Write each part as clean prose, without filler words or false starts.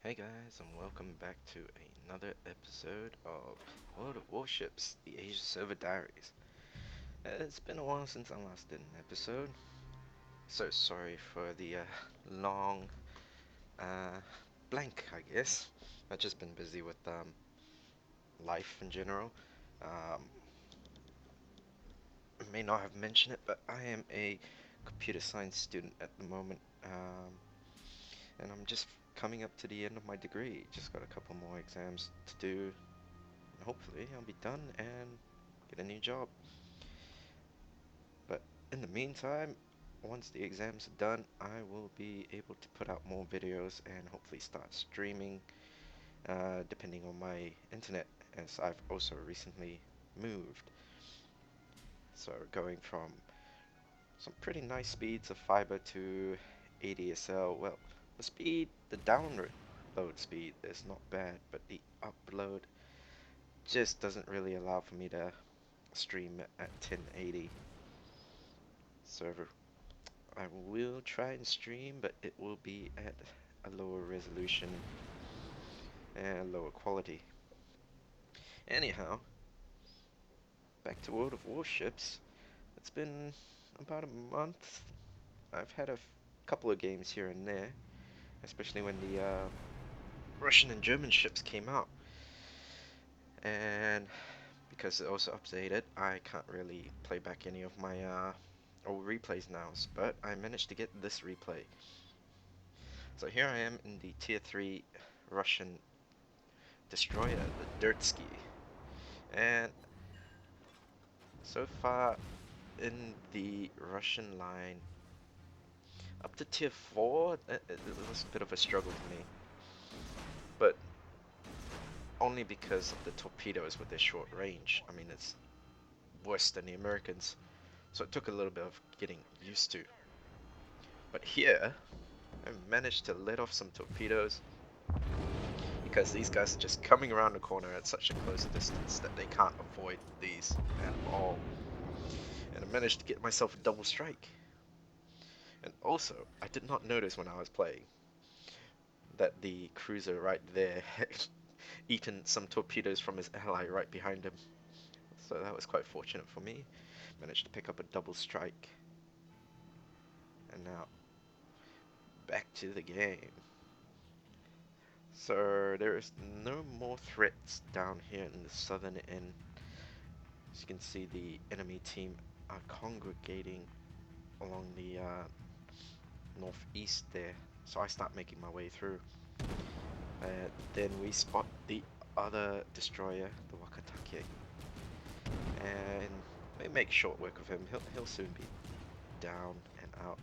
Hey guys, and welcome back to another episode of World of Warships, the Asia Server Diaries. It's been a while since I last did an episode, so sorry for the long uh, blank, I guess. I've just been busy with life in general. Um, I may not have mentioned it, but I am a computer science student at the moment, and I'm just coming up to the end of my degree. Just got a couple more exams to do. Hopefully I'll be done and get a new job. But in the meantime, once the exams are done, I will be able to put out more videos and hopefully start streaming, depending on my internet, as I've also recently moved. So going from some pretty nice speeds of fiber to ADSL. Well, the download speed is not bad, but the upload just doesn't really allow for me to stream at 1080. So I will try and stream, but it will be at a lower resolution and lower quality. Anyhow, back to World of Warships. It's been about a month. I've had a couple of games here and there, especially when the Russian and German ships came out. And because it also updated, I can't really play back any of my old replays now, but I managed to get this replay. So here I am in the tier 3 Russian destroyer, the Derzki. And so far in the Russian line, up to tier 4, it was a bit of a struggle for me. But only because of the torpedoes with their short range. I mean, it's worse than the Americans. So it took a little bit of getting used to. But here, I managed to let off some torpedoes because these guys are just coming around the corner at such a close distance that they can't avoid these at all. And I managed to get myself a double strike. And also, I did not notice when I was playing that the cruiser right there had eaten some torpedoes from his ally right behind him. So that was quite fortunate for me. Managed to pick up a double strike. And now, back to the game. So there is no more threats down here in the southern end. As you can see, the enemy team are congregating along the northeast there. So I start making my way through. Then we spot the other destroyer, the Wakatake, and we make short work of him. He'll soon be down and out.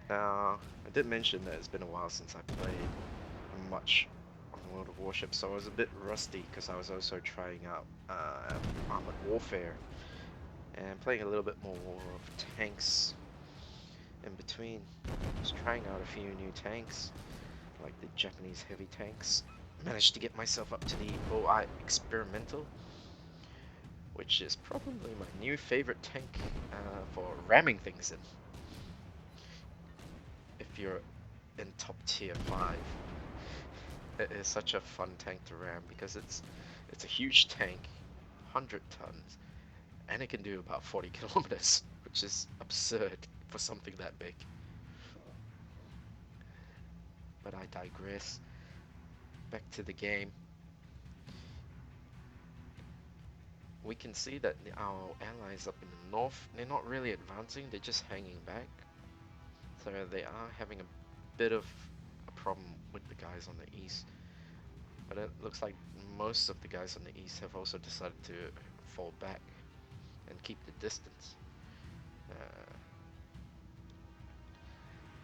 Now, I did mention that it's been a while since I played much on World of Warships, so I was a bit rusty because I was also trying out Armored Warfare and playing a little bit more of tanks in between. Just trying out a few new tanks, like the Japanese heavy tanks. Managed to get myself up to the OI Experimental, which is probably my new favorite tank for ramming things in. If you're in top tier 5, it is such a fun tank to ram because it's a huge tank, 100 tons, and it can do about 40 kilometers, which is absurd for something that big. But I digress. Back to the game. We can see that our allies up in the north, they're not really advancing, they're just hanging back. So they are having a bit of a problem with the guys on the east. But it looks like most of the guys on the east have also decided to fall back and keep the distance.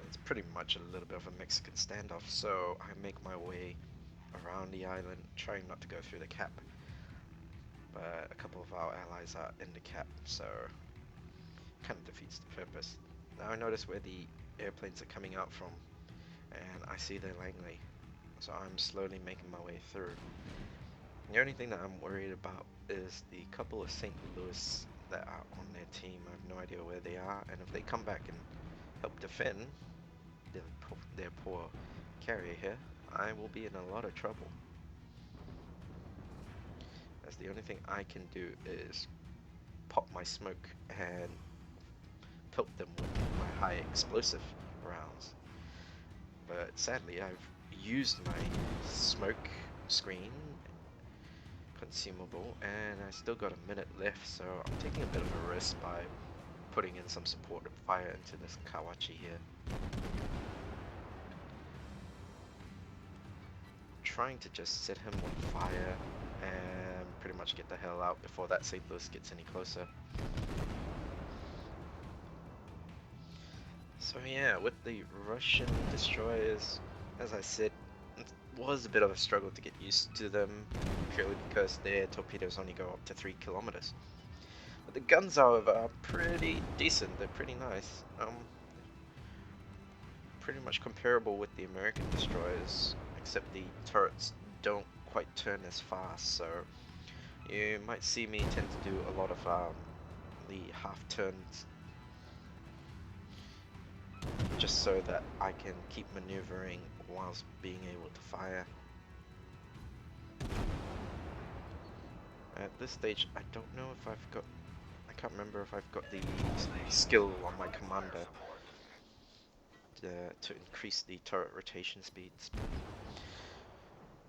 It's pretty much a little bit of a Mexican standoff, so I make my way around the island, trying not to go through the cap. But a couple of our allies are in the cap, so kind of defeats the purpose. Now I notice where the airplanes are coming out from, and I see their Langley, so I'm slowly making my way through. The only thing that I'm worried about is the couple of St. Louis that are on their team. I have no idea where they are, and if they come back and help defend, their poor carrier here, I will be in a lot of trouble. As the only thing I can do is pop my smoke and pelt them with my high explosive rounds. But sadly, I've used my smoke screen consumable and I still got a minute left, so I'm taking a bit of a risk by putting in some supportive fire into this Kawachi here. Trying to just set him on fire and pretty much get the hell out before that St. Louis gets any closer. So yeah, with the Russian destroyers, as I said, it was a bit of a struggle to get used to them, purely because their torpedoes only go up to 3 kilometers. But the guns, however, are pretty decent. They're pretty nice. Pretty much comparable with the American destroyers, except the turrets don't quite turn as fast. So you might see me tend to do a lot of the half turns, just so that I can keep maneuvering whilst being able to fire. At this stage, I don't know if I can't remember if I've got the skill on my commander to increase the turret rotation speeds.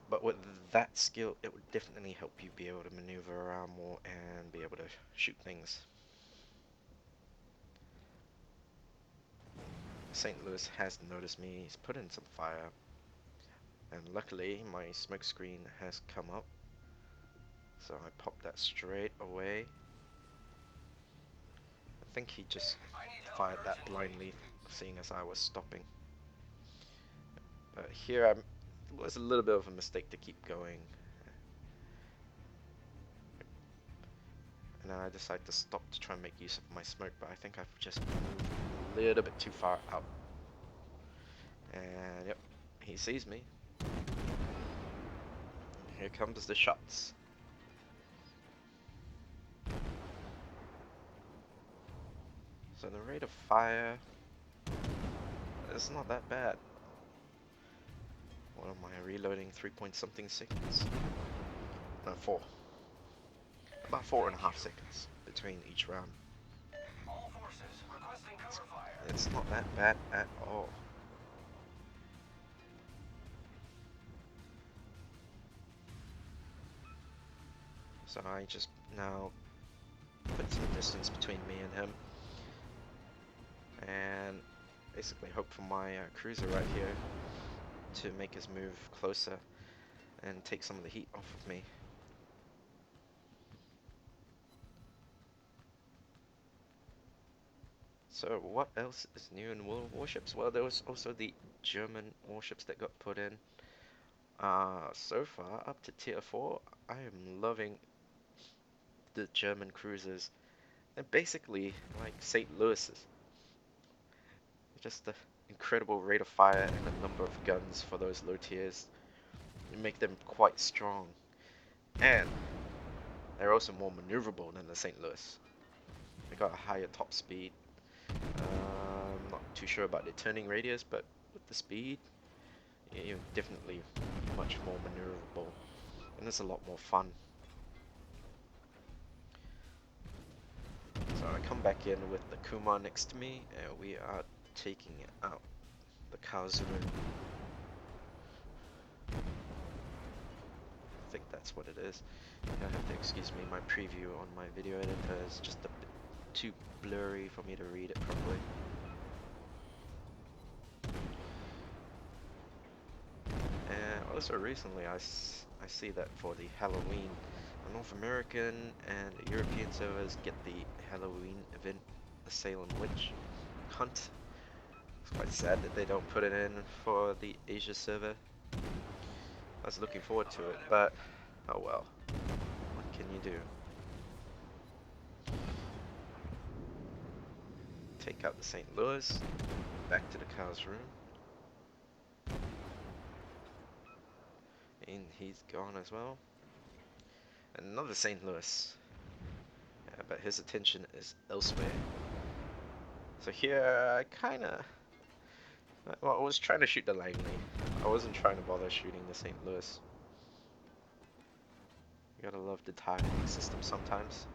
But with that skill, it would definitely help you be able to maneuver around more and be able to shoot things. St. Louis has noticed me, he's put in some fire, and luckily my smoke screen has come up, so I popped that straight away. I think he just fired that blindly, seeing as I was stopping. But here it was a little bit of a mistake to keep going, and I decided to stop to try and make use of my smoke, but I think I've just moved a little bit too far out. And yep, he sees me. Here comes the shots. So the rate of fire is not that bad. What am I reloading? 3 point something seconds? No, 4. About 4.5 seconds between each round. It's not that bad at all. So I just now put some distance between me and him, and basically hope for my cruiser right here to make us move closer and take some of the heat off of me. So what else is new in World Warships? Well, there was also the German warships that got put in. So far, up to tier 4, I am loving the German cruisers. They're basically like St. Louis's. Just the incredible rate of fire and the number of guns for those low tiers. You make them quite strong. And they're also more maneuverable than the St. Louis. They got a higher top speed. I'm not too sure about the turning radius, but with the speed, you're definitely much more maneuverable. And it's a lot more fun. So I come back in with the Kuma next to me, and we are taking out the Karlsruhe. I think that's what it is. You have to excuse me, my preview on my video editor is just a bit too blurry for me to read it properly. And also recently I see that for the Halloween, the North American and European servers get the Halloween event, the Salem Witch Hunt. It's quite sad that they don't put it in for the Asia server. I was looking forward to it, but oh well. What can you do? Take out the St. Louis, back to the Karlsruhe. And he's gone as well. Another St. Louis. But his attention is elsewhere. So here I Well, I was trying to shoot the Langley. I wasn't trying to bother shooting the St. Louis. You gotta love the targeting system sometimes.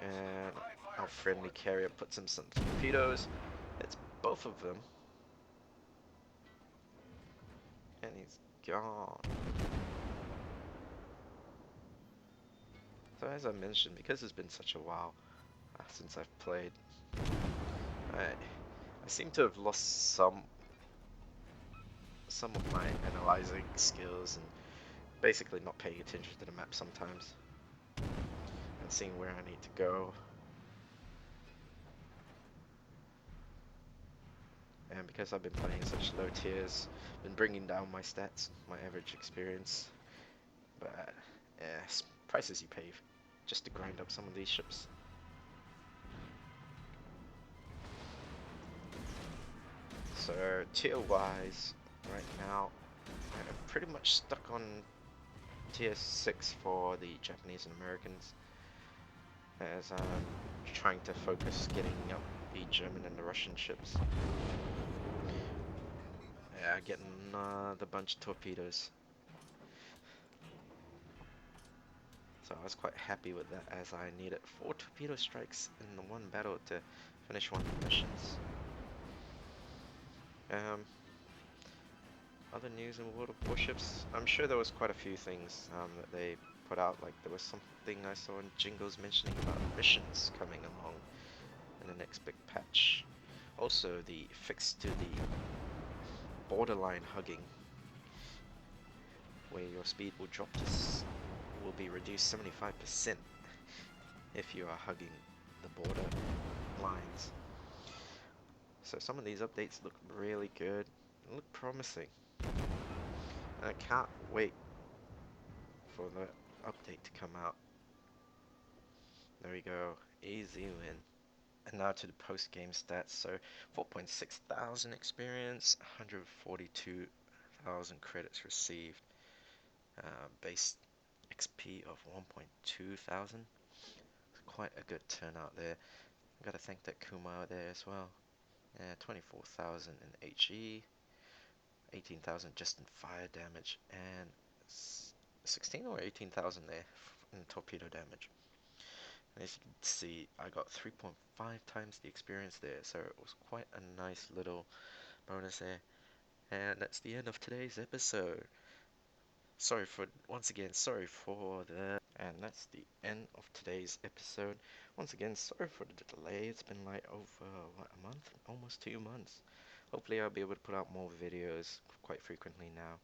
And our friendly carrier puts him some torpedoes. It's both of them. And he's gone. So as I mentioned, because it's been such a while since I've played, I seem to have lost some of my analyzing skills and basically not paying attention to the map sometimes and seeing where I need to go. And because I've been playing such low tiers, been bringing down my stats, my average experience. But yeah, prices you pay just to grind up some of these ships. So tier wise, right now I'm pretty much stuck on tier 6 for the Japanese and Americans, as I'm trying to focus getting up the German and the Russian ships. Yeah, getting another bunch of torpedoes. So I was quite happy with that, as I needed 4 torpedo strikes in the one battle to finish one of the missions. Other news in World of Warships, I'm sure there was quite a few things that they put out. Like there was something I saw in Jingles mentioning about missions coming along in the next big patch. Also the fix to the borderline hugging, where your speed will drop to will be reduced 75% if you are hugging the border lines. So some of these updates look really good, look promising. And I can't wait for the update to come out. There we go, easy win. And now to the post-game stats. So 4.6 thousand experience, 142,000 credits received, base XP of 1.2 thousand. Quite a good turnout there. Gotta thank that Kumar there as well. 24,000 in HE, 18,000 just in fire damage, and 16 or 18,000 there in torpedo damage. And as you can see, I got 3.5 times the experience there, so it was quite a nice little bonus there. And that's the end of today's episode. Once again, sorry for the, and that's the end of today's episode. Once again, sorry for the delay. It's been like over, what, a month? Almost 2 months. Hopefully I'll be able to put out more videos quite frequently now.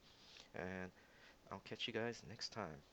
And I'll catch you guys next time.